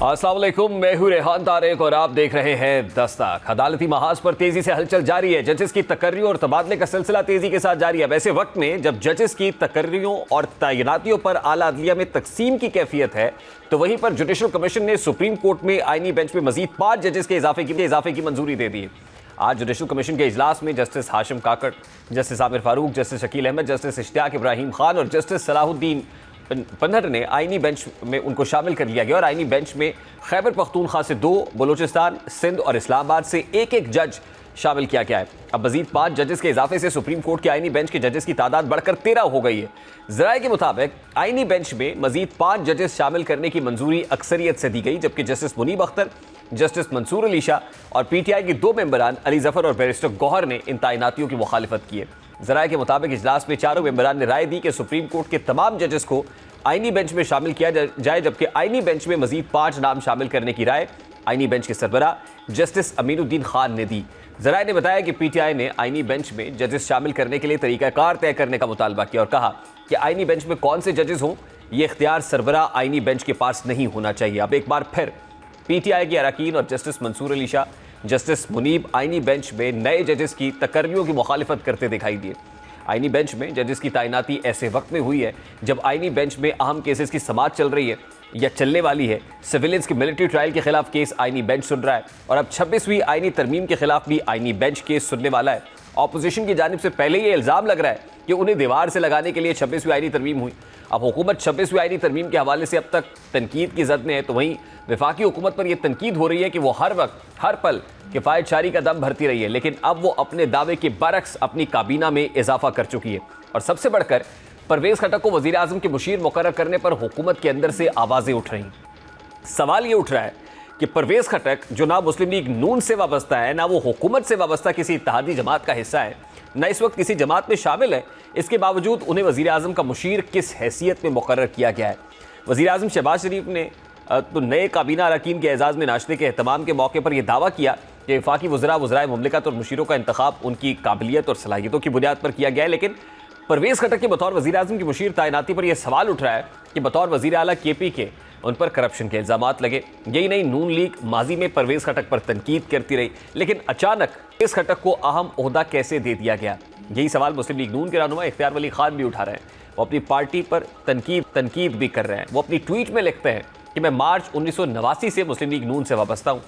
अस्सलाम वालेकुम, मैं हूं रेहान तारिक और आप देख रहे हैं दस्तक। अदालती महाज पर तेजी से हलचल जारी है। जजेस की तकर्रियों और तबादले का सिलसिला तेजी के साथ जारी है। वैसे वक्त में जब जजेस की तकर्रियों और तैनातियों पर आला अदलिया में तकसीम की कैफियत है, तो वहीं पर जुडिशल कमीशन ने सुप्रीम कोर्ट में आईनी बेंच में मजीद 5 जजेस के इजाफे की मंजूरी दे दी। आज जुडिशल कमीशन के इजलास में justice Hashim Kakar, justice Aamir Farooq, justice Shakeel Ahmed, justice Ishtiaq Ibrahim Khan और जस्टिस सलाहुद्दीन पन्हर ने आईनी बेंच में उनको शामिल कर लिया गया और आईनी बेंच में खैबर पख्तूनख्वा से 2, बलूचिस्तान, सिंध और इस्लामाबाद से एक जज शामिल किया गया है। अब मजीद 5 जजेस के इजाफे से सुप्रीम कोर्ट के आईनी बेंच के जजेस की तादाद बढ़कर 13 हो गई है। जराये के मुताबिक आईनी बेंच में मजीद 5 जजेस शामिल करने की मंजूरी अक्सरियत से दी गई, जबकि जस्टिस मुनीब अख्तर, जस्टिस मंसूर अली शाह और पीटीआई के 2 मेंबरान अली जफर और बैरिस्टर गौहर ने इन तैनातियों की मुखालिफत की है। जराये के मुताबिक इजलास में 4 मेंबरान ने राय दी कि सुप्रीम कोर्ट के तमाम जजेस को आईनी बेंच में शामिल किया जाए, जबकि आईनी बेंच में मजीद 5 नाम शामिल करने की राय आईनी बेंच के सरबरा जस्टिस अमीनुद्दीन खान ने दी। जराये ने बताया कि पीटीआई ने आईनी बेंच में जजेस शामिल करने के लिए तरीकाकार तय करने का मुतालबा किया और कहा कि आईनी बेंच में कौन से जजेस हों, ये इख्तियार सरबरा आईनी बेंच के पास नहीं होना चाहिए। अब एक बार फिर पीटीआई के अरकान और जस्टिस मंसूर अली शाह, जस्टिस मुनीब आईनी बेंच में नए जजेस की तकर्रियों की मुखालिफत करते दिखाई दिए। आईनी बेंच में जजेस की तैनाती ऐसे वक्त में हुई है जब आईनी बेंच में अहम केसेस की समाअत चल रही है या चलने वाली है। सिविलियंस के मिलिट्री ट्रायल के खिलाफ केस आईनी बेंच सुन रहा है और अब 26वीं आईनी तरमीम के खिलाफ भी आईनी बेंच केस सुनने वाला है। ऑपोजिशन की जानिब से पहले ये इल्ज़ाम लग रहा है कि उन्हें दीवार से लगाने के लिए 26वीं आईनी तरमीम हुई। अब हुकूमत 26वीं आईनी तरमीम के हवाले से अब तक तनकीद की जद में है, तो वहीं वफाकी हुकूमत पर यह तनकीद हो रही है कि वो हर वक्त हर पल किफ़ायत शारी का दम भरती रही है, लेकिन अब वो अपने दावे के बरक्स अपनी काबीना में इजाफा कर चुकी है। और सबसे बढ़कर परवेज़ खट्टक को वज़ीर आज़म के मुशीर मुकर्रर करने पर हुकूमत के अंदर से आवाज़ें उठ रही। सवाल ये उठ रहा है कि परवेज़ खट्टक जो ना मुस्लिम लीग नून से वाबस्ता है, ना वो हुकूमत से वाबस्ता किसी इत्तेहादी जमात का हिस्सा है, ना इस वक्त किसी जमात में शामिल है, इसके बावजूद उन्हें वज़ीर आज़म का मुशीर किस हैसियत में मुकर्रर किया गया है। वज़ीर आज़म शहबाज शरीफ ने तो नए काबीना अरकान के एजाज़ में नाश्ते के एहतमाम के मौके पर यह दावा किया कि वफाकी वज़राए मुमलिकत और मुशीरों का इंतखाब उनकी काबिलियत और सलाहियतों की बुनियाद पर किया गया है। लेकिन परवेज़ खट्टक के बतौर वज़ीर आज़म की मुशीर तैनाती पर यह सवाल उठ रहा है कि बतौर वज़ीर आला केपी के उन पर करप्शन के इल्ज़ामात लगे। यही नहीं, नून लीग माजी में परवेज़ खट्टक पर तनकीद करती रही, लेकिन अचानक परवेज़ खट्टक को अहम ओहदा कैसे दे दिया गया? यही सवाल मुस्लिम लीग नून के रहनुमा इख्तियार वली खान भी उठा रहे हैं। वो अपनी पार्टी पर तनकीद भी कर रहे हैं। वो अपनी ट्वीट में लिखते हैं कि मैं मार्च 1989 से मुस्लिम लीग नून से वाबस्ता हूँ,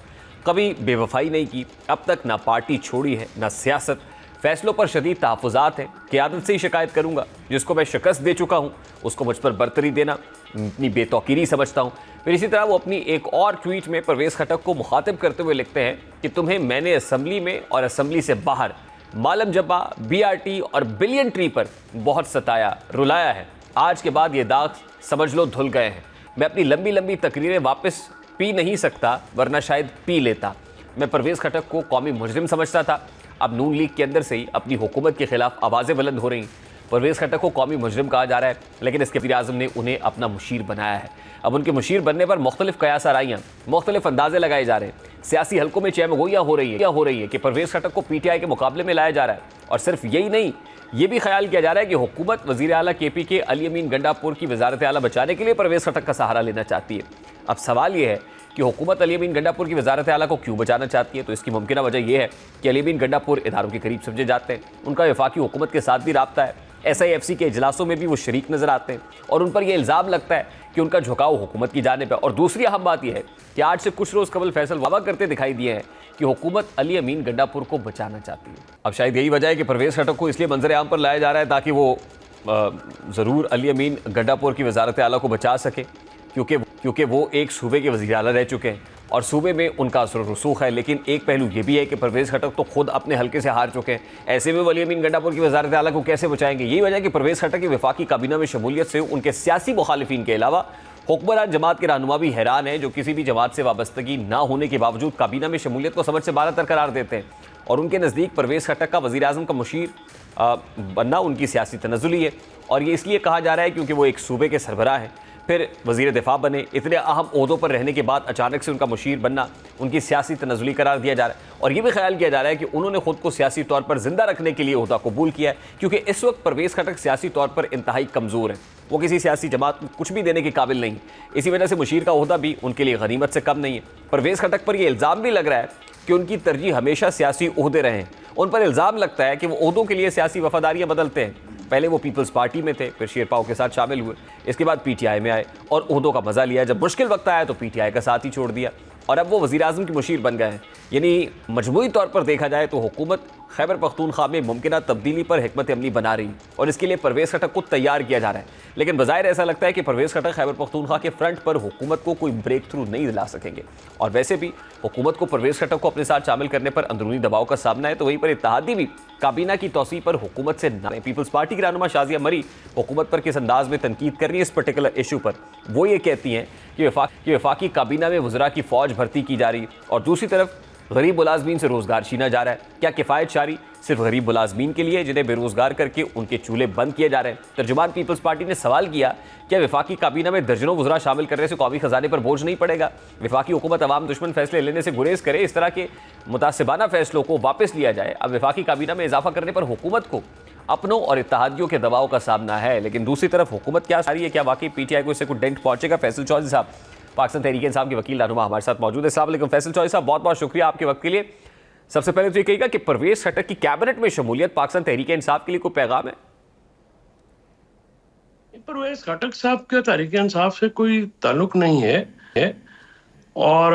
कभी बेवफाई नहीं की, अब तक ना पार्टी छोड़ी है ना सियासत, फैसलों पर शदीद तहफ़्फ़ुज़ात हैं, क़यादत से ही शिकायत करूँगा, जिसको मैं शिकस्त दे चुका हूँ उसको मुझ पर बरतरी देना अपनी बेतौकीरी समझता हूँ। फिर इसी तरह वो अपनी एक और ट्वीट में परवेज़ खट्टक को मुखातिब करते हुए लिखते हैं कि तुम्हें मैंने असम्बली में और असम्बली से बाहर मालम जब्बा, BRT और बिलियन ट्री पर बहुत सताया रुलाया है। आज के बाद ये दाग समझ लो धुल गए हैं। मैं अपनी लंबी लंबी तकरीरें वापस पी नहीं सकता, वरना शायद पी लेता। मैं परवेज़ खट्टक को कौमी मुजरिम समझता था, अब नून लीग के अंदर से ही अपनी हुकूमत के खिलाफ आवाज़ें बुलंद हो रही। परवेज़ खट्टक को कौमी मुजरिम कहा जा रहा है, लेकिन इसके वज़ीर आज़म ने उन्हें अपना मुशीर बनाया है। अब उनके मुशीर बनने पर मुख्तलिफ कयास आराइयाँ, मुख्तलिफ अंदाजे लगाए जा रहे हैं। सियासी हलकों में चहमगोइयाँ हो रही है कि परवेज़ खट्टक को पीटीआई के मुकाबले में लाया जा रहा है। और सिर्फ यही नहीं, ये भी ख्याल किया जा रहा है कि हुकूमत वज़ीर आला केपी के अली अमीन गंडापुर की वज़ारत आला बचाने के लिए परवेज़ खट्टक का सहारा लेना चाहती है। अब सवाल ये है कि हुकूमत अली अमीन गंडापुर की वज़ारत आला को क्यों बचाना चाहती है? तो इसकी मुमकिन वजह यह है कि अली अमीन गंडापुर इदारों के करीब समझे जाते हैं, उनका वफाकी हुकूमत के साथ भी राब्ता है, SIFC के इजलासों में भी वो शरीक नज़र आते हैं और उन पर यह इल्ज़ाम लगता है कि उनका झुकाव हुकूमत की जानिब है। और दूसरी अहम बात यह है कि आज से कुछ रोज़ कबल फैसल वादा करते दिखाई दिए हैं कि हुकूमत अली अमीन गंडापुर को बचाना चाहती है। अब शायद यही वजह है कि परवेज़ खट्टक को इसलिए मंजर आम पर लाया जा रहा है ताकि वो ज़रूर अली अमीन गंडापुर की वज़ारत आला को बचा सके, क्योंकि वो एक सूबे के वज़ीर आला रह चुके हैं और सूबे में उनका असर रसूख है। लेकिन एक पहलू ये भी है कि परवेज़ खट्टक तो खुद अपने हल्के से हार चुके हैं, ऐसे में अली अमीन गंडापुर की वज़ारत आला को कैसे बचाएंगे? यही वजह है कि परवेज़ खट्टक की वफाकी काबीना में शमूलियत से उनके सियासी मुखालिफिन के अलावा हुक्मरान जमात के रहनुमा भी हैरान है, जो किसी भी जमात से वाबस्तगी ना होने के बावजूद काबीना में शमूलियत को समझ से बारतर करार देते हैं। और उनके नज़दीक परवेज़ खट्टक का वज़ीर आज़म का मुशीर बनना उनकी सियासी तनज़ुली है। और ये इसलिए कहा जा रहा है क्योंकि वो एक सूबे के सरबराह हैं। फिर वजीर दिफा बने। इतने अहम ओहदों पर रहने के बाद अचानक से उनका मुशीर बनना उनकी सियासी तनज़ुली करार दिया जा रहा है। और यह भी ख्याल किया जा रहा है कि उन्होंने खुद को सियासी तौर पर जिंदा रखने के लिए ओहदा कबूल किया है, क्योंकि इस वक्त परवेज़ खटक सियासी तौर पर इंतहाई कमज़ोर है। वो किसी सियासी जमात को कुछ भी देने के काबिल नहीं। इसी वजह से मुशीर का ओहदा भी उनके लिए गनीमत से कम नहीं है। परवेज़ खटक पर यह इल्ज़ाम भी लग रहा है कि उनकी तरजीह हमेशा सियासी ओहदे रहे हैं। उन पर इल्ज़ाम लगता है कि वो ओहदों के लिए सियासी वफादारियां बदलते हैं। पहले वो पीपल्स पार्टी में थे, फिर शेरपाओ के साथ शामिल हुए, इसके बाद पीटीआई में आए और ओहदों का मजा लिया। जब मुश्किल वक्त आया तो पीटीआई का साथ ही छोड़ दिया और अब वो वज़ीर आज़म के मुशीर बन गए हैं। यानी मजमूई तौर पर देखा जाए तो हुकूमत खैबर पख्तूनख्वा में मुमकिन तब्दीली पर हिकमत अमली बना रही और इसके लिए परवेज़ खटक को तैयार किया जा रहा है। लेकिन बज़ाहिर ऐसा लगता है कि परवेज़ खटक खैबर पख्तूनख्वा के फ्रंट पर हुकूमत को कोई ब्रेक थ्रू नहीं दिला सकेंगे। और वैसे भी हुकूमत को परवेज़ खटक को अपने साथ शामिल करने पर अंदरूनी दबाव का सामना है, तो वहीं पर इत्तेहादी भी काबीना की तौसीह पर हुकूमत से ना। पीपल्स पार्टी की रहनुमा शाजिया मरी हुकूमत पर किस अंदाज में तनकीद कर रही है इस पर्टिकुलर इशू पर। वो ये कहती हैं कि वफाकी काबीना में वज़रा की फ़ौज भर्ती की जा रही है और दूसरी तरफ गरीब मुलाजमीन से रोज़गार छीना जा रहा है। क्या किफ़ायत शारी सिर्फ गरीब मुलाजमीन के लिए जिन्हें बेरोज़गार करके उनके चूल्हे बंद किए जा रहे हैं? तर्जुमान पीपल्स पार्टी ने सवाल किया, क्या वफाकी काबीना में दर्जनों वज़रा शामिल करने से कौमी ख़जाने पर बोझ नहीं पड़ेगा? वफाकी हुकूमत अवाम दुश्मन फैसले लेने से गुरेज करे, इस तरह के मुतासिबाना फैसलों को वापस लिया जाए। अब वफाकी काबीना में इजाफा करने पर हुकूमत को अपनों और इत्तेहादियों के दबाव का सामना है। लेकिन दूसरी तरफ हुकूमत क्या सारी है, क्या वाकई पीटीआई को इससे कोई डेंट पहुंचेगा? फैसल चौधरी साहब पाकिस्तान तहरीक इंसाफ के वकील रहनुमा हमारे साथ मौजूद है। अस्सलाम वालेकुम फैसल चौधरी साहब, बहुत बहुत शुक्रिया आपके वक्त के लिए। सबसे पहले तो ये कहिएगा कि परवेज़ खटक की कैबिनेट में शमूलियत पाकिस्तान तहरीक इंसाफ के लिए कोई पैगाम है? परवेज़ खटक साहब का तहरीक इंसाफ से कोई ताल्लुक नहीं है और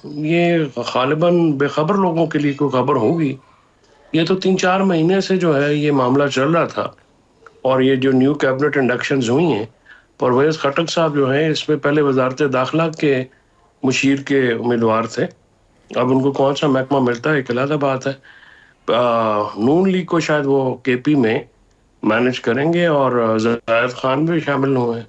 ये गालिबन बेखबर लोगों के लिए कोई खबर होगी। ये तो 3-4 महीने से जो है ये मामला चल रहा था और ये जो न्यू कैबिनेट इंडक्शंस हुई हैं, परवेज़ खटक साहब जो हैं इसमें पहले वजारत दाखिला के मुशीर के उम्मीदवार थे। अब उनको कौन सा महकमा मिलता है एक अलग बात है। नून लीग को शायद वो केपी में मैनेज करेंगे और ज़ाहिद खान भी शामिल हुए हैं,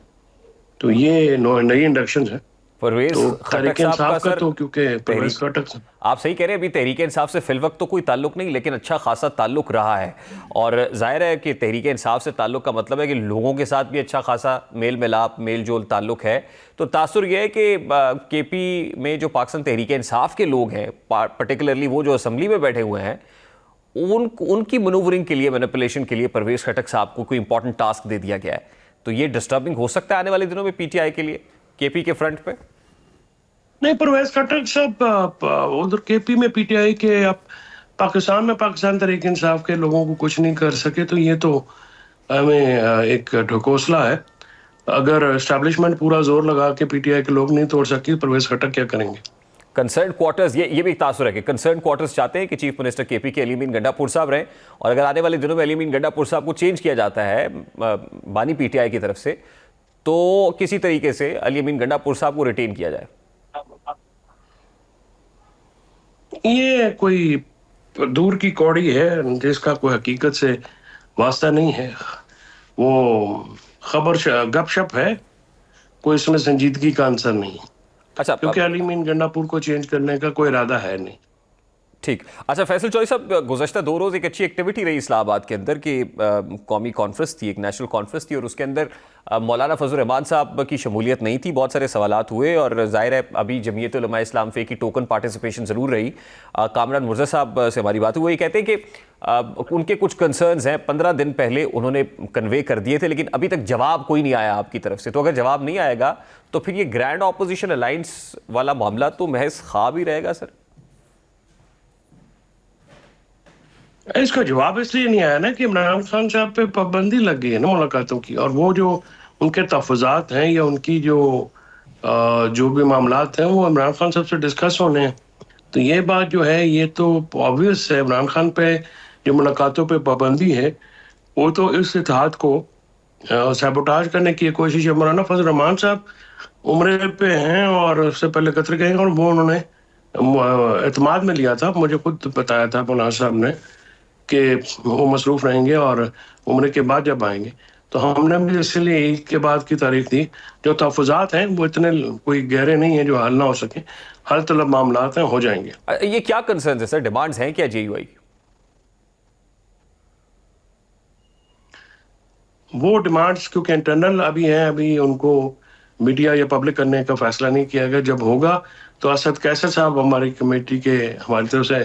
तो ये नई इंडक्शन है। परवेज़ तो खटक तहरीक साहब इंसाफ का का सर, तो क्योंकि परवेज़ खटक साहब आप सही कह रहे हैं, अभी तहरीक इंसाफ से फिलवक्त तो कोई ताल्लुक नहीं, लेकिन अच्छा खासा ताल्लुक रहा है। और जाहिर है कि तहरीक इंसाफ से ताल्लुक का मतलब है कि लोगों के साथ भी अच्छा खासा मेल मिलाप मेल जोल ताल्लुक है। तो तासुर यह है कि केपी में जो पाकिस्तान तहरीक इंसाफ के लोग हैं, पर्टिकुलरली वो जो असम्बली में बैठे हुए हैं, उनकी मनूवरिंग के लिए, मैनिपुलेशन के लिए परवेज़ खटक साहब को कोई इंपॉर्टेंट टास्क दे दिया गया है। तो ये डिस्टर्बिंग हो सकता है आने वाले दिनों में पीटीआई के लिए, केपी के फ्रंट पे। नहीं, परवेज़ खटक साहब उधर केपी में पीटीआई के आप पाकिस्तान में पाकिस्तान तहरीक इंसाफ के लोगों को कुछ नहीं कर सके, तो ये तो हमें एक ढकोसला है। अगर एस्टैब्लिशमेंट पूरा जोर लगा के पीटीआई के लोग नहीं तोड़ सके, परवेज़ खटक क्या करेंगे? कंसर्न क्वार्टर्स, ये भी एक तासुर है कि कंसर्न क्वार्टर्स चाहते हैं कि चीफ मिनिस्टर केपी के अली मीन गंडापुर साहब रहें, और अगर आने वाले दिनों में अली मीन गंडापुर साहब को चेंज किया जाता है बानी पीटीआई की तरफ से, तो किसी तरीके से अली मीन गंडापुर साहब को रिटेन किया जाए। ये कोई दूर की कौड़ी है जिसका कोई हकीकत से वास्ता नहीं है। वो खबर गपशप है, कोई इसमें संजीदगी का आंसर नहीं है। अच्छा, क्योंकि अली मीन गंडापुर को चेंज करने का कोई इरादा है नहीं। ठीक। अच्छा फैसल चौधरी साहब, गुज़श्ता 2 रोज़ एक अच्छी एक्टिविटी रही इस्लामाबाद के अंदर कि कौमी कॉन्फ्रेंस थी, एक नेशनल कॉन्फ्रेंस थी, और उसके अंदर मौलाना फजल रहमान साहब की शमूलियत नहीं थी। बहुत सारे सवालात हुए और ज़ाहिर है अभी जमीयत उलमा इस्लाम फे की टोकन पार्टिसिपेशन ज़रूर रही। कामरान मुर्ज़ा साहब से हमारी बात हुई, ये कहते हैं कि उनके कुछ कंसर्न्स हैं, 15 दिन पहले उन्होंने कन्वे कर दिए थे, लेकिन अभी तक जवाब कोई नहीं आया आपकी तरफ से। तो अगर जवाब नहीं आएगा तो फिर ये ग्रैंड ऑपोजिशन अलायंस वाला मामला तो महज ख्वाब ही रहेगा सर। इसका जवाब इसलिए नहीं आया ना कि इमरान खान साहब पे पाबंदी लग गई है ना मुलाकातों की, और वो जो उनके तहफ़्फ़ुज़ात हैं या उनकी जो भी मामलात हैं वो इमरान खान साहब से डिस्कस होने हैं। तो ये बात जो है ये तो ऑब्वियस है, इमरान खान पे जो मुलाकातों पे पाबंदी है वो तो इस इत्तेहाद को सैबोटाज करने की कोशिश है। मौलाना फजल रहमान साहब उम्रे पे हैं और उससे पहले कतर गए और वो उन्होंने एतमाद में लिया था, मुझे खुद बताया था मौलाना साहब ने कि वो मसरूफ रहेंगे और उम्र के बाद जब आएंगे, तो हमने भी इसलिए ईद के बाद की तारीख दी। जो तहफ़्फ़ुज़ात हैं वो इतने कोई गहरे नहीं है जो हल ना हो सके, हल तलब मामलात हैं, हो जाएंगे। ये क्या कंसर्न है सर, डिमांड्स हैं क्या जेयूआई? वो डिमांड्स क्योंकि इंटरनल अभी हैं, अभी उनको मीडिया या पब्लिक करने का फैसला नहीं किया गया। जब होगा तो असद कैसर साहब हमारी कमेटी के हमारी तरफ से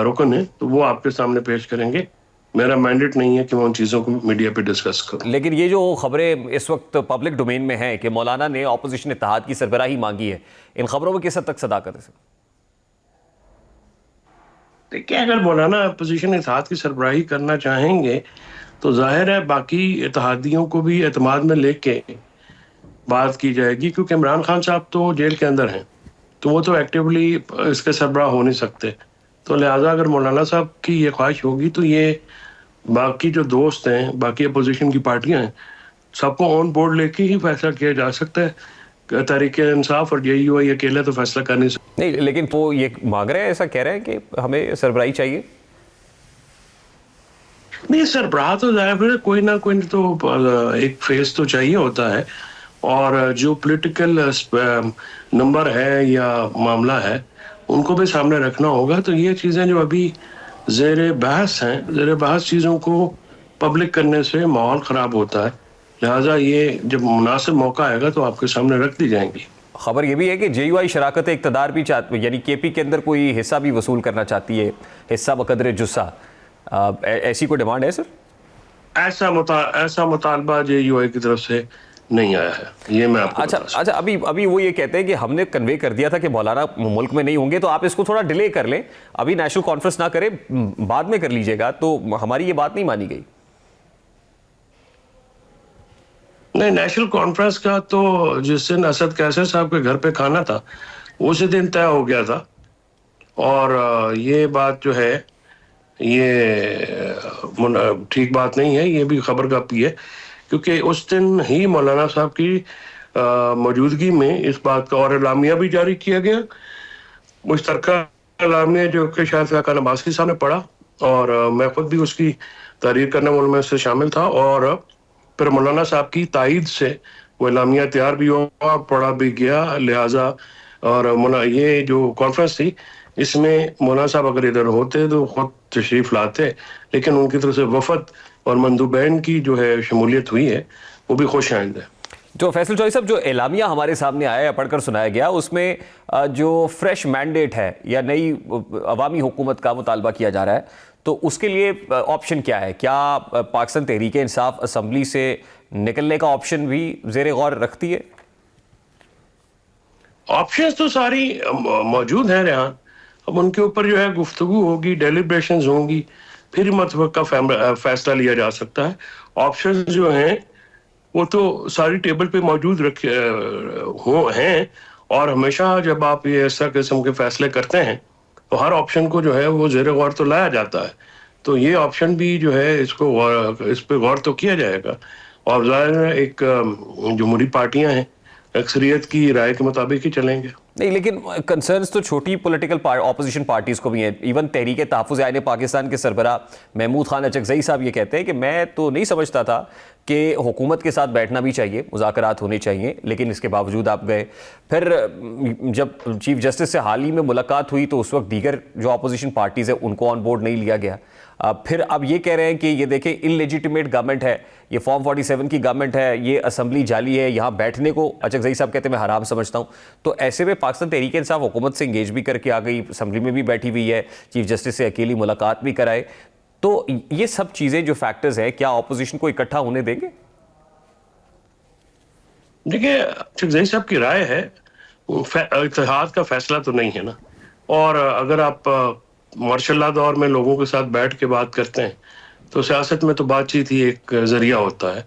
रुकन है, तो वो आपके सामने पेश करेंगे। मेरा मैंडेट नहीं है कि मैं उन चीज़ों को मीडिया पे डिस्कस करूं। लेकिन ये जो खबरें इस वक्त पब्लिक डोमेन में हैं कि मौलाना ने ऑपोजिशन इत्तेहाद की सरबराही मांगी है, इन खबरों में किस हद तक सदाकत है? देखिए, अगर मौलाना अपोजिशन इत्तेहाद की सरबराही करना चाहेंगे तो जाहिर है बाकी इत्तेहादियों को भी एतमाद में लेके बात की जाएगी, क्योंकि इमरान खान साहब तो जेल के अंदर हैं, तो वो तो एक्टिवली इसके सरबराह हो नहीं सकते। तो लिहाजा अगर मौलाना साहब की ये ख्वाहिश होगी तो ये बाकी जो दोस्त हैं, बाकी अपोजिशन की पार्टियां हैं, सबको ऑन बोर्ड लेके ही फैसला किया जा सकता है। तहरीक इंसाफ और जेयूआई अकेले तो फैसला कर नहीं सकते। नहीं, लेकिन वो ये मांग रहे हैं, ऐसा कह रहे हैं कि हमें सरबराही चाहिए। नहीं, सरबराह तो जाहिर है कोई ना कोई तो एक फेस तो चाहिए होता है, और जो पॉलिटिकल नंबर है या मामला है उनको भी सामने रखना होगा। तो ये चीज़ें जो अभी ज़ेर बहस हैं, ज़ेर बहस चीज़ों को पब्लिक करने से माहौल ख़राब होता है। लिहाजा ये जब मुनासिब मौका आएगा तो आपके सामने रख दी जाएंगी। खबर ये भी है कि जेयूआई शराकत इक़्तिदार भी चाहती, यानी केपी के अंदर कोई हिस्सा भी वसूल करना चाहती है, हिस्सा बकदर जुस्सा। ऐसी कोई डिमांड है सर? ऐसा मुतालबा जेयूआई की तरफ से नहीं आया है, ये मैं आपको अच्छा, अभी वो ये कहते हैं कि हमने कन्वे कर दिया था कि मौलाना मुल्क में नहीं होंगे, तो आप इसको थोड़ा डिले कर लें, अभी नेशनल कॉन्फ्रेंस ना करें, बाद में कर लीजिएगा। तो हमारी ये बात नहीं मानी गई। नहीं, नेशनल कॉन्फ्रेंस का तो जिस दिन असद कैसर साहब के घर पे खाना था उसी दिन तय हो गया था, और ये बात जो है ये ठीक बात नहीं है, ये भी खबर कापी है, क्योंकि उस दिन ही मौलाना साहब की मौजूदगी में इस बात का और एलामिया भी जारी किया गया, मुश्तरका एलामिया, जो कि शायद काका नबासी साहब ने पढ़ा, और मैं खुद भी उसकी तहरीर करने वालों में से शामिल था। और फिर मौलाना साहब की तायद से वो एलामिया तैयार भी हुआ, पढ़ा भी गया। लिहाजा और ये जो कॉन्फ्रेंस थी इसमें मौलाना साहब अगर इधर होते तो खुद तशरीफ लाते, लेकिन उनकी तरफ से वफद और मंदूबैन की जो है शमूलियत हुई है, वो भी खुश आइंद है। जो फैसल चौधरी साहब, जो एलामिया हमारे सामने आया या पढ़कर सुनाया गया, उसमें जो फ्रेश मैंडेट है या नई अवामी हुकूमत का मुतालबा किया जा रहा है, तो उसके लिए ऑप्शन क्या है? क्या पाकिस्तान तहरीक इंसाफ असम्बली से निकलने का ऑप्शन भी ज़ेर गौर रखती है? ऑप्शंस तो सारी मौजूद हैं रेहान। अब उनके ऊपर जो है गुफ्तगू होगी, डेलिब्रेशंस होंगी, फिर मुतवक्का फैसला लिया जा सकता है। ऑप्शंस जो हैं वो तो सारी टेबल पे मौजूद रखे हैं, और हमेशा जब आप ये ऐसा किस्म के फैसले करते हैं तो हर ऑप्शन को जो है वो ज़ेर गौर तो लाया जाता है। तो ये ऑप्शन भी जो है इस पे गौर तो किया जाएगा, और ज़ाहिर है एक जमहूरी पार्टियां हैं, अक्सरियत की राय के मुताबिक ही चलेंगे। नहीं, लेकिन कंसर्न्स तो छोटी पॉलिटिकल ऑपोजिशन पार्टीज को भी हैं। इवन तहरीक तहफ़्फ़ुज़ आईन पाकिस्तान के सरबरा महमूद खान अचकज़ई साहब ये कहते हैं कि मैं तो नहीं समझता था कि हुकूमत के साथ बैठना भी चाहिए, मुज़ाकरात होने चाहिए, लेकिन इसके बावजूद आप गए। फिर जब चीफ जस्टिस से हाल ही में मुलाकात हुई तो उस वक्त दीगर जो अपोजिशन पार्टीज़ है उनको ऑन बोर्ड नहीं लिया गया। फिर अब ये कह रहे हैं कि ये देखें इललेजिटिमेट गवर्नमेंट है, ये फॉर्म 47 की गवर्नमेंट है, ये असम्बली जाली है, यहाँ बैठने को अचकज़ई साहब कहते हैं मैं हराम समझता हूँ। तो ऐसे में पाकिस्तान तहरीक इंसाफ हुकूमत से इंगेज भी करके आ गई, असम्बली में भी बैठी हुई है, चीफ जस्टिस से अकेली मुलाकात भी कराए। तो ये सब चीज़ें जो फैक्टर्स हैं, क्या अपोजिशन को इकट्ठा होने देंगे? देखिए, अचकज़ई साहब की राय है, इत्तेहाद का फैसला तो नहीं है ना। और अगर आप मार्शल लॉ दौर में लोगों के साथ बैठ के बात करते हैं तो सियासत में तो बातचीत ही एक जरिया होता है,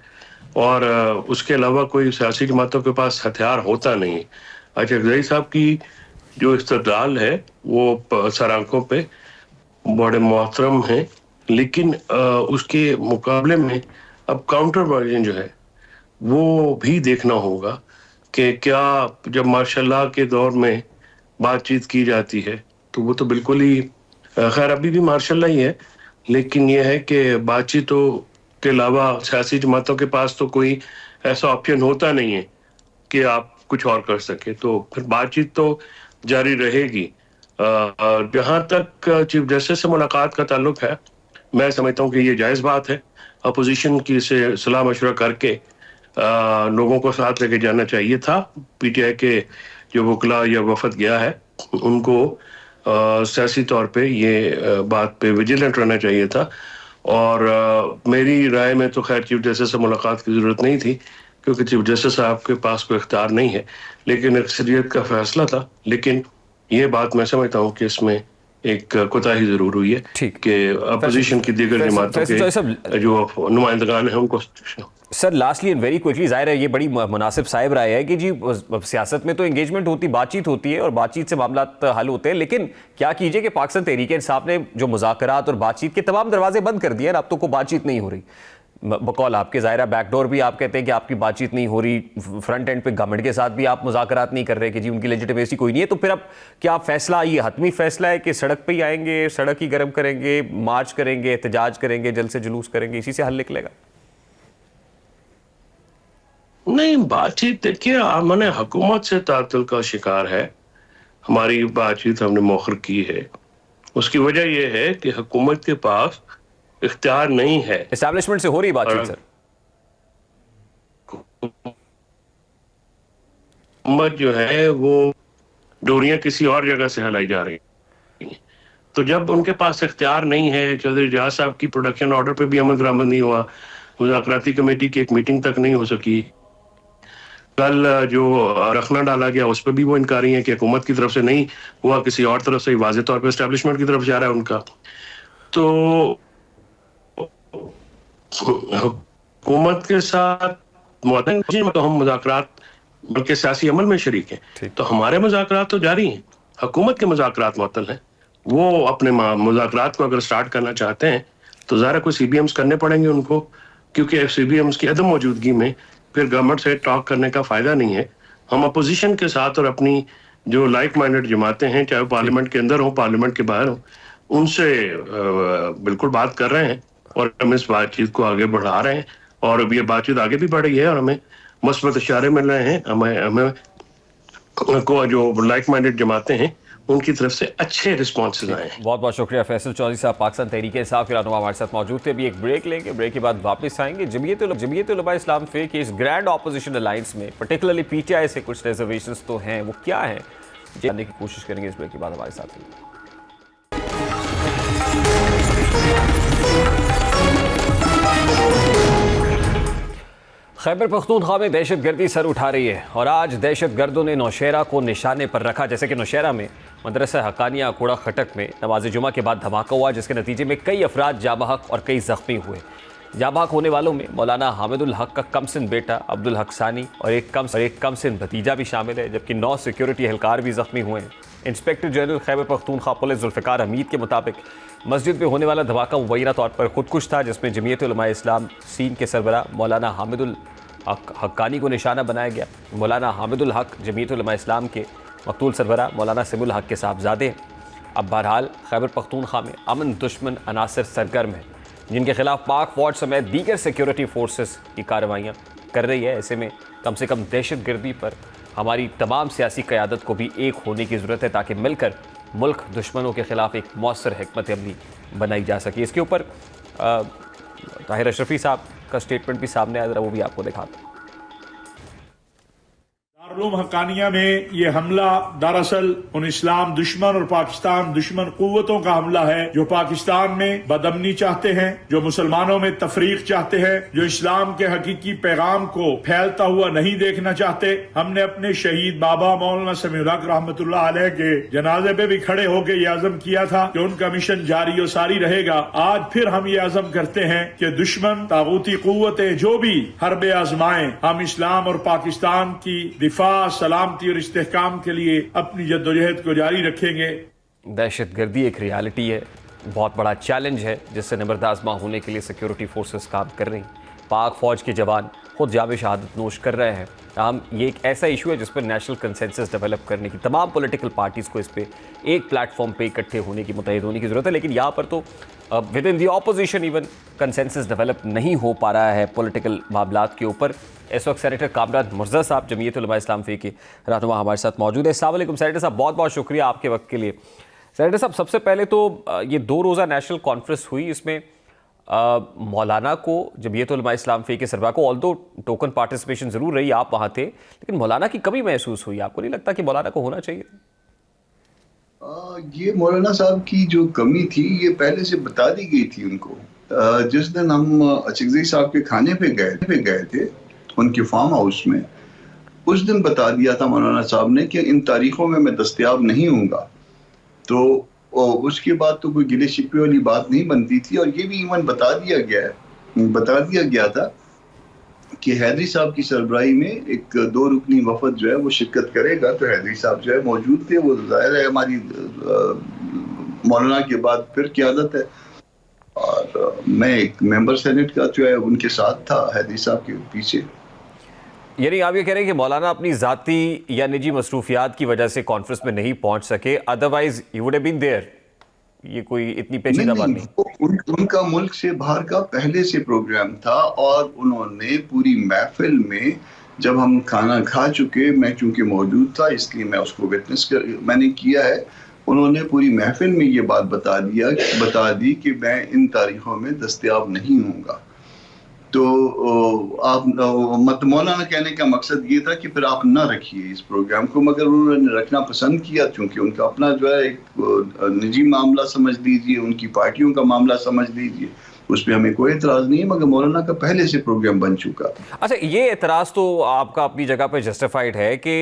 और उसके अलावा कोई सियासी जमातों के पास हथियार होता नहीं। अचकज़ई साहब की जो इस्तदलाल है वो सरांकों पे बड़े मोहतरम हैं, लेकिन उसके मुकाबले में अब काउंटर वर्जन जो है वो भी देखना होगा कि क्या जब मार्शल लॉ के दौर में बातचीत की जाती है तो वो तो बिल्कुल ही खैर अभी भी मार्शल लॉ ही है, लेकिन ये है कि बातचीतों के अलावा सियासी जमातों के पास तो कोई ऐसा ऑप्शन होता नहीं है कि आप कुछ और कर सके, तो फिर बातचीत तो जारी रहेगी। जहां तक चीफ जस्टिस से मुलाकात का ताल्लुक है, मैं समझता हूँ कि ये जायज़ बात है। अपोजिशन की से सलाह मशवरा करके लोगों को साथ लेके जाना चाहिए था। पीटीआई के जो वकला या वफद गया है उनको सियासी तौर पे ये बात पे विजिलेंट रहना चाहिए था। और मेरी राय में तो खैर चीफ जस्टिस से मुलाकात की जरूरत नहीं थी, क्योंकि चीफ जस्टिस साहब के पास कोई इख्तियार नहीं है, लेकिन अक्सरियत का फैसला था। लेकिन ये बात मैं समझता हूँ कि इसमें एक कोताही जरूर हुई है ठीक। कि अपोजिशन की दीगर जमातों के जो नुमाइंदगान हैं उनको। Sir lastly and very quickly, जाहिर है ये बड़ी मुनासिब साहिब राय है कि जी सियासत में तो एंगेजमेंट होती, बातचीत होती है और बातचीत से मामला हल होते हैं, लेकिन क्या कीजिए कि पाकिस्तान तहरीक इंसाफ ने जो मुज़ाकरात और बातचीत के तमाम दरवाजे बंद कर दिए हैं। अब तो कोई बातचीत नहीं हो रही, बकौल आपके ज़ाहिर बैकडोर भी आप कहते हैं कि आपकी बातचीत नहीं हो रही, फ्रंट एंड पे गवर्नमेंट के साथ भी आप मुज़ाकरात नहीं कर रहे कि जी उनकी लेजिटिमेसी कोई नहीं है। तो फिर अब क्या फैसला, ये हतमी फैसला है कि सड़क पे ही आएंगे, सड़क ही गर्म करेंगे, मार्च करेंगे, एहतजाज करेंगे, जल से जुलूस करेंगे, इसी से हल निकलेगा? नहीं, बातचीत देखिए हमने हुकूमत से तातुल का शिकार है। हमारी बातचीत हमने मौखर की है, उसकी वजह यह है कि हुकूमत के पास इख्तियार नहीं है। एस्टैब्लिशमेंट से हो रही बातचीत सर? हुकूमत जो है वो डोरियां किसी और जगह से हलाई जा रही हैं। तो जब उनके पास इख्तियार नहीं है, चौधरी जहाज साहब की प्रोडक्शन ऑर्डर पे भी अमल दरामद नहीं हुआ, मुज़ाकराती कमेटी की एक मीटिंग तक नहीं हो सकी, कल जो रखना डाला गया उस पर भी वो इनकारी है कि हुकूमत की तरफ से नहीं हुआ, किसी और तरफ से वाज़ेह तौर पे एस्टैब्लिशमेंट की तरफ जा रहा है उनका। तो हुकूमत के साथ तो हम मुज़ाकरात बल्कि सियासी अमल में शरीक हैं, तो हमारे मुज़ाकरात तो जारी हैं, हुकूमत के मुज़ाकरात मुअत्तल हैं। वो अपने मुज़ाकरात को अगर स्टार्ट करना चाहते हैं तो ज़रा कोई CBMs करने पड़ेंगे उनको, क्योंकि CBMs की अदम मौजूदगी में फिर गवर्नमेंट से टॉक करने का फायदा नहीं है। हम अपोजिशन के साथ और अपनी जो लाइक माइंडेड जमातें हैं, चाहे पार्लियामेंट के अंदर हो पार्लियामेंट के बाहर हो, उनसे बिल्कुल बात कर रहे हैं और हम इस बातचीत को आगे बढ़ा रहे हैं। और अब ये बातचीत आगे भी बढ़ रही है और हमें मस्बत इशारे मिल रहे हैं। हमें को जो लाइक माइंडेड जमातें हैं उनकी तरफ से अच्छे रिस्पॉन्सेज आए हैं। बहुत बहुत शुक्रिया फैसल चौधरी साहब, पाकिस्तान तहरीक इंसाफ के रहनुमा हमारे साथ मौजूद थे। अभी एक ब्रेक लेंगे, ब्रेक के बाद वापस आएंगे। जमीयत उलमा इस्लाम फे के इस ग्रैंड ऑपोजिशन अलायंस में पर्टिकुलरली PTI से कुछ रिजर्वेशंस तो हैं, वो क्या हैं जानने की कोशिश करेंगे इस ब्रेक के बाद हमारे साथ। खैबर पख्तूनख्वा में दहशतगर्दी सर उठा रही है और आज दहशतगर्दों ने नौशहरा को निशाने पर रखा। जैसे कि नौशहरा में मदरसा हक्कानिया कूड़ा खटक में नमाज जुमा के बाद धमाका हुआ, जिसके नतीजे में कई अफराद जाबहक और कई जख्मी हुए। जाबहक होने वालों में मौलाना हामिदुल हक का कमसिन बेटा अब्दुल हक सानी और एक कमसिन भतीजा भी शामिल है, जबकि 9 सिक्योरिटी एहलकार भी जख्मी हुए हैं। Inspector general Khyber Pakhtunkhwa police Zulfiqar Hamid के मुताबिक मस्जिद में होने वाला धमाका मुबैना तौर पर खुदकुश था, जिसमें जमीयत उलमा इस्लाम सीन के सरबरा मौलाना हामिदुल हक्कानी को निशाना बनाया गया। मौलाना हामिदुल हक जमीयत उलमा इस्लाम के मकतूल सरबरा मौलाना सिमुल हक के साहबजादे हैं। अब बहरहाल खैबर पख्तूनख्वा में अमन दुश्मन अनासर सरगर्म है, जिनके खिलाफ पाक फौज समेत दीगर सिक्योरिटी फोर्सेस की कार्रवाइयाँ कर रही है। ऐसे में कम से कम दहशतगर्दी पर हमारी तमाम सियासी क़यादत को भी एक होने की ज़रूरत है, ताकि मिलकर मुल्क दुश्मनों के ख़िलाफ़ एक मौसर हिकमत अमली बनाई जा सके। इसके ऊपर ताहिर अशरफी साहब का स्टेटमेंट भी सामने आया, वो भी आपको दिखाता हूं। दारुल हक्कानिया में ये हमला दरअसल उन इस्लाम दुश्मन और पाकिस्तान दुश्मन कुव्वतों का हमला है, जो पाकिस्तान में बदअमनी चाहते हैं, जो मुसलमानों में तफरीक चाहते हैं, जो इस्लाम के हकीकी पैगाम को फैलता हुआ नहीं देखना चाहते। हमने अपने शहीद बाबा मौलाना समीउल हक रहमतुल्लाह अलैह के जनाजे पे भी खड़े होकर ये अज़म किया था कि उनका मिशन जारी और सारी रहेगा। आज फिर हम ये अज़म करते हैं कि दुश्मन तागूती कुव्वतें जो भी हरबे आजमाएं, हम इस्लाम और पाकिस्तान की दिफा, सलामती और इस्तेहकाम के लिए अपनी जद्दोजहद को जारी रखेंगे। दहशतगर्दी एक रियलिटी है, बहुत बड़ा चैलेंज है, जिससे नबरदाज़मा होने के लिए सिक्योरिटी फोर्सेस काम कर रही हैं। पाक फ़ौज के जवान खुद जाम शहादत नोश कर रहे हैं। हम ये एक ऐसा इशू है जिस पर नेशनल कंसेंसस डेवलप करने की, तमाम पॉलिटिकल पार्टीज़ को इस पर एक प्लेटफॉर्म पे इकट्ठे होने की, मुत्तहिद होने की ज़रूरत है। लेकिन यहाँ पर तो with in the opposition even consensus develop नहीं हो पा रहा है पॉलिटिकल मामलात के ऊपर। इस वक्त सेनेटर कामरान मुर्जा साहब जमीयत उलमा इस्लाम फे के रहनुमा हमारे साथ मौजूद है। अस्सलाम वालेकुम सेनेटर साहब, बहुत बहुत शुक्रिया आपके वक्त के लिए। सेनेटर साहब, सबसे पहले तो ये 2 रोज़ा नेशनल कॉन्फ्रेंस हुई, इसमें मौलाना को, जमीयत उलमा इस्लाम फी के सरबराह को, ऑल्दो टोकन पार्टिसिपेशन ज़रूर रही, आप वहाँ थे, लेकिन मौलाना की कमी महसूस हुई? आपको नहीं लगता कि मौलाना को होना चाहिए? ये मौलाना साहब की जो कमी थी ये पहले से बता दी गई थी उनको। जिस दिन हम अचकज़ई साहब के खाने पे गए थे उनके फार्म हाउस में, उस दिन बता दिया था मौलाना साहब ने कि इन तारीखों में मैं दस्तयाब नहीं हूँगा। तो उसके बाद तो कोई गिले शिकवे वाली बात नहीं बनती थी, और ये भी इवन बता दिया गया था कि हैदरी साहब की सरबराही में एक 2 रुकनी वफद जो है वो शिरकत करेगा। तो हैदरी साहब जो है मौजूद थे, वो जाहिर है हमारी मौलाना के बाद फिर क़यादत है, और मैं एक मेंबर सेनेट का जो है उनके साथ था हैदरी साहब के पीछे। यानी आप ये कह रहे हैं कि मौलाना अपनी ज़ाती या निजी मसरूफियात की वजह से कॉन्फ्रेंस में नहीं पहुंच सके, otherwise you would have been there? ये कोई इतनी पेचीदा बात नहीं। उनका मुल्क से बाहर का पहले से प्रोग्राम था, और उन्होंने पूरी महफिल में जब हम खाना खा चुके, मैं चूंकि मौजूद था इसलिए मैं उसको मैंने किया है, उन्होंने पूरी महफिल में ये बात बता दी कि मैं इन तारीखों में दस्तयाब नहीं हूँगा। तो आप मौलाना कहने का मकसद ये था कि फिर आप ना रखिए इस प्रोग्राम को, मगर उन्होंने रखना पसंद किया क्योंकि उनका अपना जो है एक निजी मामला समझ लीजिए, उनकी पार्टियों का मामला समझ लीजिए, उस पर हमें कोई एतराज़ नहीं है, मगर मौलाना का पहले से प्रोग्राम बन चुका। अच्छा, ये एतराज़ तो आपका अपनी जगह पे जस्टिफाइड है कि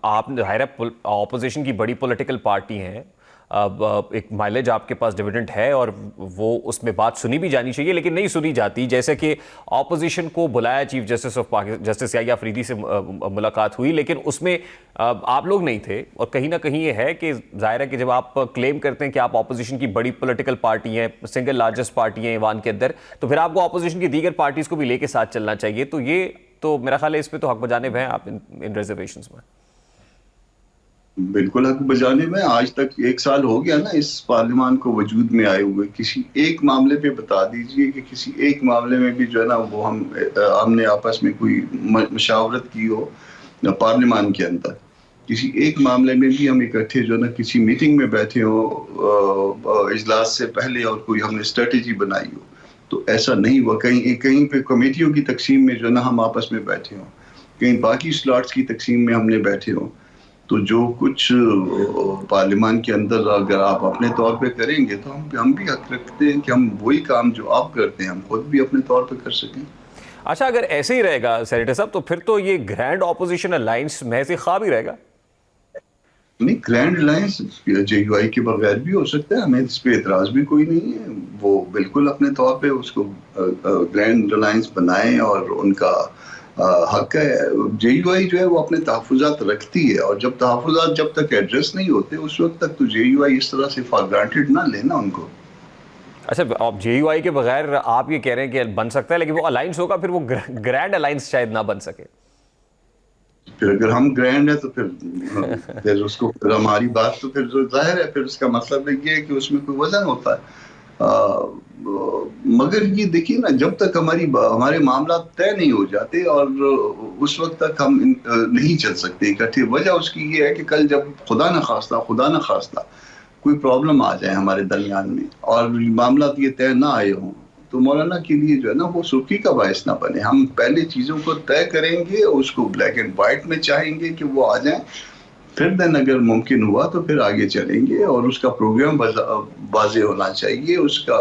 आप ज़ाहिर है ऑपोजिशन की बड़ी पॉलिटिकल पार्टी हैं, अब एक माइलेज आपके पास डिविडेंड है और वो उसमें बात सुनी भी जानी चाहिए, लेकिन नहीं सुनी जाती। जैसे कि ऑपोजिशन को बुलाया chief justice of Pakistan justice Yahya Afridi से मुलाकात हुई, लेकिन उसमें आप लोग नहीं थे, और कहीं ना कहीं ये है कि जाहिर है कि जब आप क्लेम करते हैं कि आप ऑपोजिशन की बड़ी पॉलिटिकल पार्टी हैं, सिंगल लार्जेस्ट पार्टी हैं ईवान के अंदर, तो फिर आपको ऑपोजिशन की दीगर पार्टीज़ को भी लेके साथ चलना चाहिए। तो ये तो मेरा ख्याल है इस पर तो हक बजानिब हैं आप इन रिजर्वेशंस में। बिल्कुल हक बजाने में। आज तक 1 साल हो गया ना इस पार्लियामान को वजूद में आए हुए, किसी एक मामले पे बता दीजिए कि किसी एक मामले में भी जो है ना वो हमने आपस में कोई मशावरत की हो पार्लियामान के अंदर, किसी एक मामले में भी हम इकट्ठे जो है ना किसी मीटिंग में बैठे हो इजलास से पहले और कोई हमने स्ट्रेटेजी बनाई हो, तो ऐसा नहीं हुआ। कहीं पे कमेटियों की तकसीम में जो है ना हम आपस में बैठे हों, कहीं बाकी स्लॉट्स की तकसीम में हमने बैठे हों, तो जो कुछ पार्लियामान के अंदर अगर आप अपने तौर पे करेंगे तो हम भी हक रखते हैं कि हम वही काम जो आप करते हैं हम खुद भी अपने तौर पे कर सकें। अच्छा, अगर ऐसे ही रहेगा सेनेटर साहब, तो फिर तो ये ग्रैंड ऑपोजिशन अलायंस महज ख्वाब ही रहेगा। नहीं, ग्रैंड अलायंस जेयूआई के बगैर भी हो सकता है, हमें इस पे एतराज भी कोई नहीं है। वो बिल्कुल अपने तौर पे उसको ग्रैंड अलायंस बनाएं और उनका हक है। जेयूआई जो है वो अपने तहफ़्फ़ुज़ात रखती है, और जब तहफ़्फ़ुज़ात जब तक एड्रेस नहीं होते उस वक्त तक तो जेयूआई इस तरह से फॉर ग्रांटेड ना लेना उनको। अच्छा, आप जेयूआई के बगैर आप ये कह रहे हैं कि बन सकता है, लेकिन वो अलायंस होगा, फिर वो ग्रैंड अलायंस शायद ना बन सके। फिर अगर हम ग्रैंड है तो फिर उसको फिर हमारी बात तो फिर जो जाहिर है फिर उसका मतलब ये है कि उसमें कोई वजन होता है। मगर ये देखिए ना, जब तक हमारे मामला तय नहीं हो जाते और उस वक्त तक हम नहीं चल सकते इकट्ठे। वजह उसकी ये है कि कल जब खुदा न खास्ता कोई प्रॉब्लम आ जाए हमारे दरमियान में और मामला ये तय ना आए हों, तो मौलाना के लिए जो है ना वो सुर्खी का बायस ना बने। हम पहले चीज़ों को तय करेंगे, उसको ब्लैक एंड वाइट में चाहेंगे कि वो आ जाएं, फिर दिन अगर मुमकिन हुआ तो फिर आगे चलेंगे, और उसका प्रोग्राम वाज़ेह होना चाहिए, उसका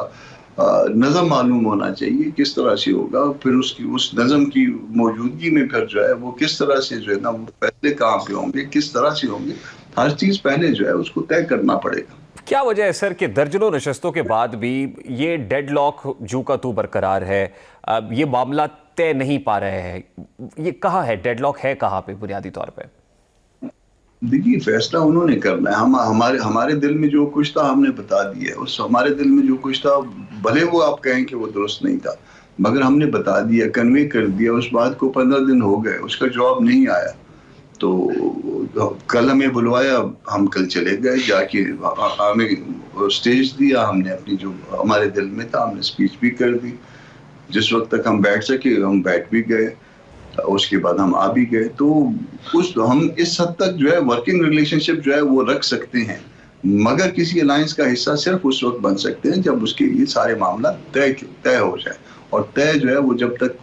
नज़म मालूम होना चाहिए किस तरह से होगा, फिर उस नज़म की मौजूदगी में फिर जो है वो किस तरह से जो है ना वो फैसले कहाँ पे होंगे, किस तरह से होंगे, हर चीज़ पहले जो है उसको तय करना पड़ेगा। क्या वजह है सर कि दर्जनों नशस्तों के बाद भी ये डेडलॉक जू का तू बरकरार है, ये मामला तय नहीं पा रहे हैं? ये कहाँ है डेडलॉक, है कहाँ पे बुनियादी तौर पे? देखिए, फैसला उन्होंने करना है। हमारे दिल में जो कुछ था हमने बता दिया। उस हमारे दिल में जो कुछ था, भले वो आप कहें कि वो दुरुस्त नहीं था, मगर हमने बता दिया, कन्वे कर दिया। उस बात को 15 दिन हो गए, उसका जवाब नहीं आया, तो कल हमें बुलवाया, हम कल चले गए, जाके हमें स्टेज दिया, हमने अपनी जो हमारे दिल में था हमने स्पीच भी कर दी। जिस वक्त तक हम बैठ सके हम बैठ भी गए, उसके बाद हम आ भी गए। तो हम इस हद तक जो है वर्किंग रिलेशनशिप जो है वो रख सकते हैं, मगर किसी अलायंस का हिस्सा सिर्फ उस वक्त बन सकते हैं जब उसके लिए सारे मामला तय हो जाए, और तय जो है वो जब तक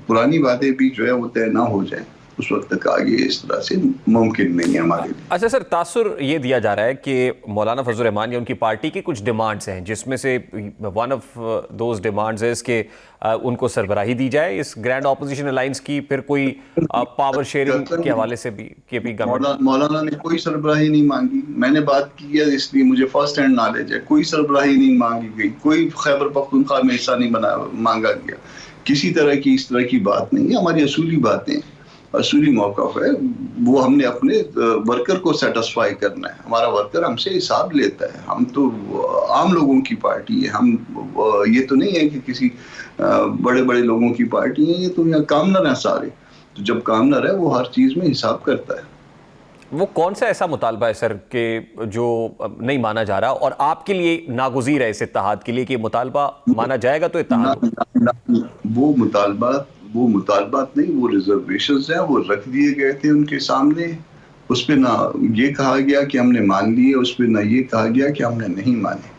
पुरानी बातें भी जो है वो तय ना हो जाए उस वक्त तक आगे इस तरह से मुमकिन नहीं है हमारे लिए। अच्छा सर, तासुर ये दिया जा रहा है कि मौलाना फजल रहमान या उनकी पार्टी की कुछ डिमांड्स हैं, जिसमें से वन ऑफ दोज डिमांड्स है कि उनको सरबराही दी जाए इस ग्रैंड ऑपोजिशन अलायंस की, फिर कोई पावर शेयरिंग के हवाले से भी गवर्नमेंट। मौलाना ने कोई सरबराही नहीं मांगी, मैंने बात की है इसलिए मुझे फर्स्ट हैंड नॉलेज है, कोई सरबराही नहीं मांगी गई, कोई खैबर पख्तूनख्वा में हिस्सा नहीं मांगा गया, किसी तरह की इस तरह की बात नहीं है। हमारी असूली बातें, असूली मौक़िफ़ है वो हमने अपने वर्कर को सेटिस्फाई करना है। हमारा वर्कर हमसे हिसाब लेता है, हम तो आम लोगों की पार्टी है, हम ये तो नहीं है कि किसी बड़े बड़े लोगों की पार्टी है, ये तो यहाँ कामनर है सारे, तो जब कामनर है वो हर चीज़ में हिसाब करता है। वो कौन सा ऐसा मुतालबा है सर कि जो नहीं माना जा रहा और आपके लिए नागुज़ीर है इस इत्तेहाद के लिए कि मुतालबा माना जाएगा तो इत्तेहाद? वो मुतालबात नहीं, वो रिजर्वेशंस हैं, वो रख दिए गए थे उनके सामने। उस पर ना ये कहा गया कि हमने मान लिए, उस पर ना ये कहा गया कि हमने नहीं माने।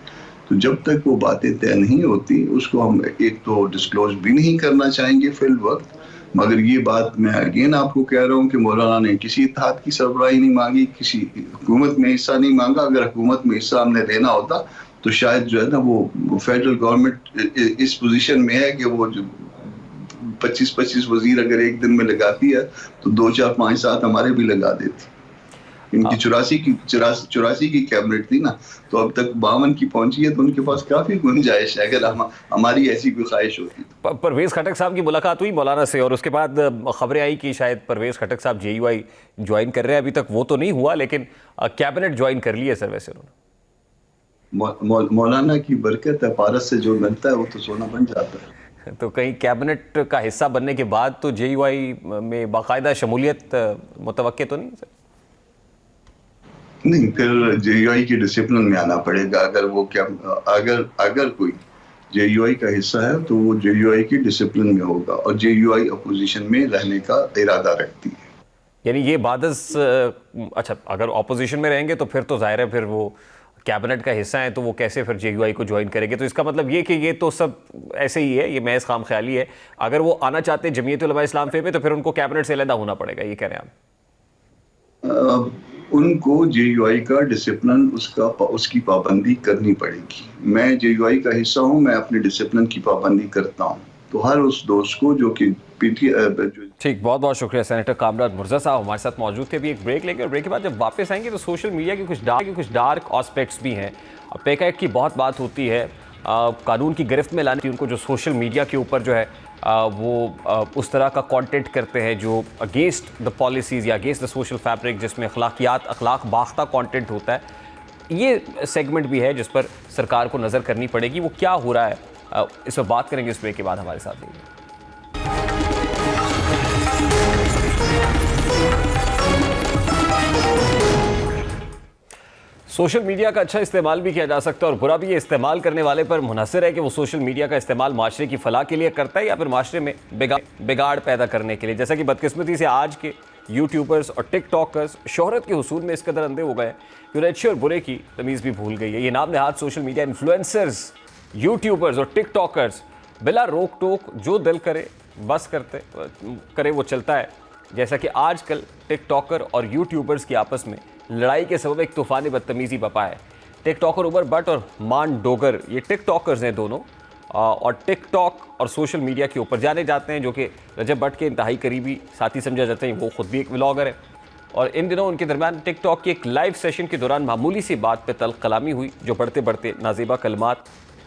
तो जब तक वो बातें तय नहीं होती उसको हम एक तो डिस्क्लोज भी नहीं करना चाहेंगे फिल वक्त। मगर ये बात मैं अगेन आपको कह रहा हूँ कि मौलाना ने किसी इत्तेहाद की सरबराही नहीं मांगी, किसी हुकूमत में हिस्सा नहीं मांगा। अगर हुकूमत में हिस्सा हमने लेना होता तो शायद जो है ना वो फेडरल गवर्नमेंट इस पोजीशन में है कि वो 25-25 वजीर अगर एक दिन में लगाती है तो 2, 4, 5, 7 हमारे भी लगा देती। इनकी 84 की कैबिनेट थी ना, तो अब तक 52 की पहुंची है, तो उनके पास काफी गुंजाइश है अगर हमारी ऐसी कोई ख्वाहिश होती। परवेज खटक साहब की मुलाकात हुई मौलाना से और उसके बाद खबरें आई कि शायद परवेज खटक साहब JUI ज्वाइन कर रहे हैं। अभी तक वो तो नहीं हुआ, लेकिन कैबिनेट ज्वाइन कर लिया सर वैसे उन्होंने। मौलाना की बरकत है, पारस से जो बनता है वो तो सोना बन जाता है। तो कहीं कैबिनेट का हिस्सा बनने के बाद तो JUI में बाकायदा शमूलियत मुतवक्के तो नहीं सर? नहीं, फिर JUI की डिसिप्लिन में आना पड़ेगा। अगर कोई JUI का हिस्सा है तो वो JUI की डिसिप्लिन में होगा, और JUI अपोजिशन में रहने का इरादा रखती है। यानी ये बादस अच्छा, अगर ऑपोजिशन में रहेंगे तो फिर तो जाहिर है फिर वो कैबिनेट का हिस्सा है, तो वो कैसे फिर JUI को ज्वाइन करेंगे? तो इसका मतलब ये कि ये तो सब ऐसे ही है, ये महज खाम ख्याली है। अगर वो आना चाहते हैं जमीयत उलमा इस्लाम पे तो फिर उनको कैबिनेट से अलहदा होना पड़ेगा, ये कह रहे हैं आप? उनको JUI का डिसिप्लिन उसकी पाबंदी करनी पड़ेगी। मैं JUI का हिस्सा हूँ, मैं अपने डिसिप्लिन की पाबंदी करता हूँ, तो हर उस दोस्त को जो कि ठीक, बहुत बहुत शुक्रिया। सेनेटर कामराज मुर्जा साहब हमारे साथ मौजूद थे। अभी एक ब्रेक लेंगे और ब्रेक के बाद जब वापस आएंगे तो सोशल मीडिया के कुछ डार्क एस्पेक्ट्स भी हैं। पेक एक्ट की बहुत बात होती है, कानून की गिरफ्त में लाने की उनको, जो सोशल मीडिया के ऊपर जो है वो उस तरह का कंटेंट करते हैं जो अगेंस्ट द पॉलिसीज़ या अगेंस्ट द सोशल फैब्रिक, जिसमें अखलाक बाख्ता कंटेंट होता है। ये सेगमेंट भी है जिस पर सरकार को नज़र करनी पड़ेगी। वो क्या हो रहा है इस पर बात करेंगे इस ब्रेक के बाद। हमारे साथ रहिए। सोशल मीडिया का अच्छा इस्तेमाल भी किया जा सकता है और बुरा भी। ये इस्तेमाल करने वाले पर मुनहसर है कि वो सोशल मीडिया का इस्तेमाल माशरे की फलाह के लिए करता है या फिर माशरे में बिगाड़ पैदा करने के लिए। जैसा कि बदकिस्मती से आज के यूट्यूबर्स और टिकटॉकर्स शोहरत के हुसूल में इस कदर अंधे हो गए कि उन्हें अच्छे और बुरे की तमीज़ भी भूल गई है। ये नाम नहाद सोशल मीडिया इन्फ्लुएंसर्स, यूट्यूबर्स और टिकटॉकर्स बिला रोक टोक जो दिल करे बस करे वो चलता है। जैसा कि आजकल टिकटॉकर और यूट्यूबर्स की आपस में लड़ाई के सबब एक तूफ़ान बदतमीज़ी बपा है। टिकटॉकर उमर भट्ट और मान डोगर, ये टिकटॉकर्स हैं दोनों, और टिकटॉक और सोशल मीडिया के ऊपर जाने जाते हैं, जो कि रजब भट्ट के इंतहाई करीबी साथी समझा जाते हैं। वो ख़ुद भी एक व्लॉगर है और इन दिनों उनके दरमियान टिकटॉक की एक लाइव सेशन के दौरान मामूली सी बात पर तल्ख कलामी हुई, जो बढ़ते बढ़ते नाज़ेबा कलमात,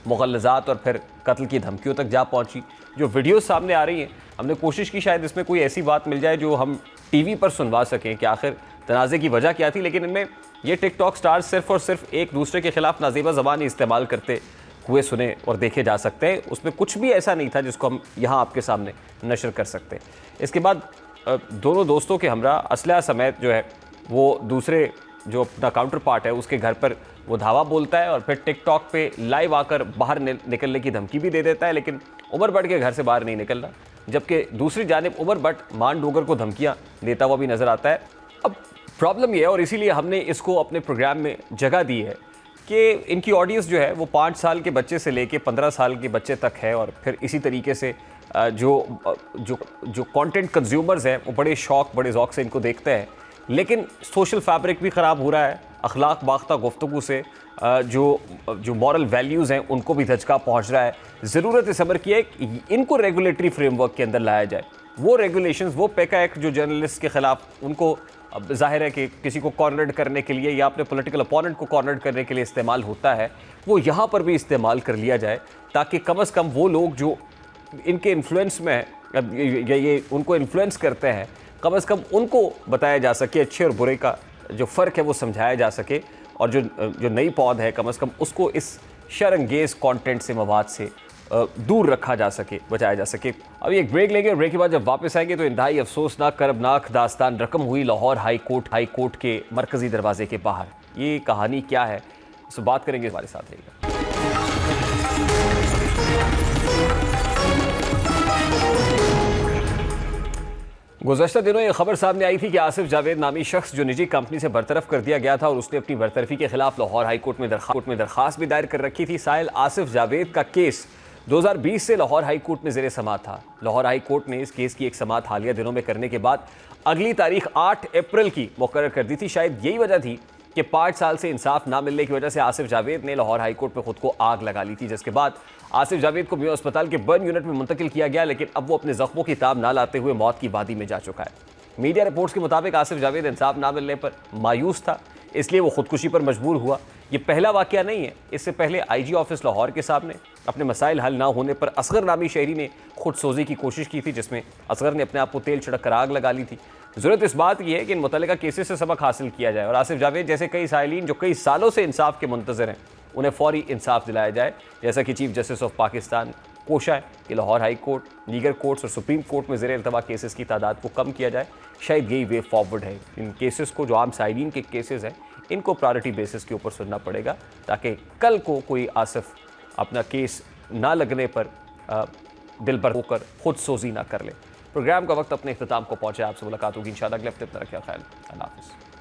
मुग़ल्लज़ात और फिर कत्ल की धमकियों तक जा पहुँची। जो वीडियो सामने आ रही हैं, हमने कोशिश की शायद इसमें कोई ऐसी बात मिल जाए जो हम टीवी पर सुनवा सकें कि आखिर तनाज़े की वजह क्या थी, लेकिन इनमें ये टिकटॉक स्टार्स सिर्फ़ और सिर्फ एक दूसरे के ख़िलाफ़ नाज़ेबा ज़बान इस्तेमाल करते हुए सुने और देखे जा सकते हैं। उसमें कुछ भी ऐसा नहीं था जिसको हम यहाँ आपके सामने नशर कर सकते हैं। इसके बाद दोनों दोस्तों के हमरा असलहा समेत जो है वो दूसरे जो अपना काउंटर पार्ट है उसके घर पर वो धावा बोलता है और फिर टिकटॉक पे लाइव आकर बाहर निकलने की धमकी भी दे देता है, लेकिन उमर भट्ट के घर से बाहर नहीं निकल रहा। जबकि दूसरी जानिब उमर भट्ट मान डोगर को धमकियाँ देता हुआ भी नज़र आता है। अब प्रॉब्लम ये है, और इसीलिए हमने इसको अपने प्रोग्राम में जगह दी है कि इनकी ऑडियंस जो है वो 5 साल के बच्चे से लेके 15 साल के बच्चे तक है, और फिर इसी तरीके से जो जो जो कंटेंट कंज्यूमर्स हैं वो बड़े शौक बड़े ज़ौक़ से इनको देखते हैं। लेकिन सोशल फैब्रिक भी ख़राब हो रहा है, अखलाक बाख्ता गुफ्तगू से जो मॉरल वैल्यूज़ हैं उनको भी धचका पहुंच रहा है। ज़रूरत इस अमर की है कि इनको रेगुलेटरी फ्रेमवर्क के अंदर लाया जाए। वो रेगुलेशंस, वो पेका एक्ट जो जर्नलिस्ट के ख़िलाफ़ उनको अब जाहिर है कि किसी को कॉर्नर्ड करने के लिए या अपने पॉलिटिकल अपोनेंट को कॉर्नर्ड करने के लिए इस्तेमाल होता है, वो यहाँ पर भी इस्तेमाल कर लिया जाए, ताकि कम अज़ कम वो लोग जो इनके इन्फ्लुएंस में ये उनको इन्फ्लुएंस करते हैं, कम अज़ कम उनको बताया जा सके, अच्छे और बुरे का जो फ़र्क है वो समझाया जा सके, और जो नई पौध है कम अज़ कम उसको इस शर्मंगेज़ कंटेंट से, मवाद से दूर रखा जा सके, बचाया जा सके। अभी एक ब्रेक लेंगे, और ब्रेक के बाद जब वापस आएंगे तो इंतहाई अफसोसनाक करबनाक दास्तान रकम हुई लाहौर हाई कोर्ट के मरकज़ी दरवाजे के बाहर। ये कहानी क्या है, इस बात करेंगे, हमारे साथ रहिएगा। गुज़श्ता दिनों ये खबर सामने आई थी कि आसिफ जावेद नामी शख्स जो निजी कंपनी से बरतरफ कर दिया गया था, और उसने अपनी बरतरफी के खिलाफ लाहौर हाई कोर्ट में दरखास्त भी दायर कर रखी थी। साहिल आसिफ जावेद का केस 2020 से लाहौर हाई कोर्ट में ज़ेरे समाअत था। लाहौर हाई कोर्ट ने इस केस की एक समाअत हालिया दिनों में करने के बाद अगली तारीख 8 अप्रैल की मुकर्रर कर दी थी। शायद यही वजह थी कि 5 साल से इंसाफ ना मिलने की वजह से आसिफ जावेद ने लाहौर हाई कोर्ट में खुद को आग लगा ली थी, जिसके बाद आसिफ जावेद को मियां अस्पताल के बर्न यूनिट में मुंतकिल किया गया, लेकिन अब वो अपने जख्मों की ताब ना लाते हुए मौत की वादी में जा चुका है। मीडिया रिपोर्ट्स के मुताबिक आसिफ जावेद इंसाफ ना मिलने पर मायूस था, इसलिए वो खुदकुशी पर मजबूर हुआ। ये पहला वाकया नहीं है, इससे पहले IG ऑफिस लाहौर के सामने अपने मसाइल हल ना होने पर असगर नामी शहरी ने खुदसोजी की कोशिश की थी, जिसमें असगर ने अपने आप को तेल छिड़क कर आग लगा ली थी। ज़रूरत इस बात की है कि इन मुतल्लिका केसेस से सबक हासिल किया जाए, और आसिफ जावेद जैसे कई साइलिन जो कई सालों से इंसाफ के मुंतज़र हैं, उन्हें फौरी इंसाफ दिलाया जाए, जैसा कि चीफ जस्टिस ऑफ पाकिस्तान कोशा है कि लाहौर हाई कोर्ट, लीगर कोर्ट्स और सुप्रीम कोर्ट में ज़ेरे इल्तवा केसेस की तादाद को कम किया जाए। शायद यही वे फॉरवर्ड है। इन केसेस को, जो आम साइलिन के केसेस हैं, इनको प्रायोरिटी बेसिस के ऊपर सुनना पड़ेगा, ताकि कल को कोई आसिफ अपना केस ना लगने पर दिल पर होकर खुद सोजी ना कर ले। प्रोग्राम का वक्त अपने इख्तिताम को पहुंचे, आपसे मुलाकात होगी इंशाअल्लाह। अगले हफ्ते अपना रखिए ख्याल। अल्लाह हाफ़िज़।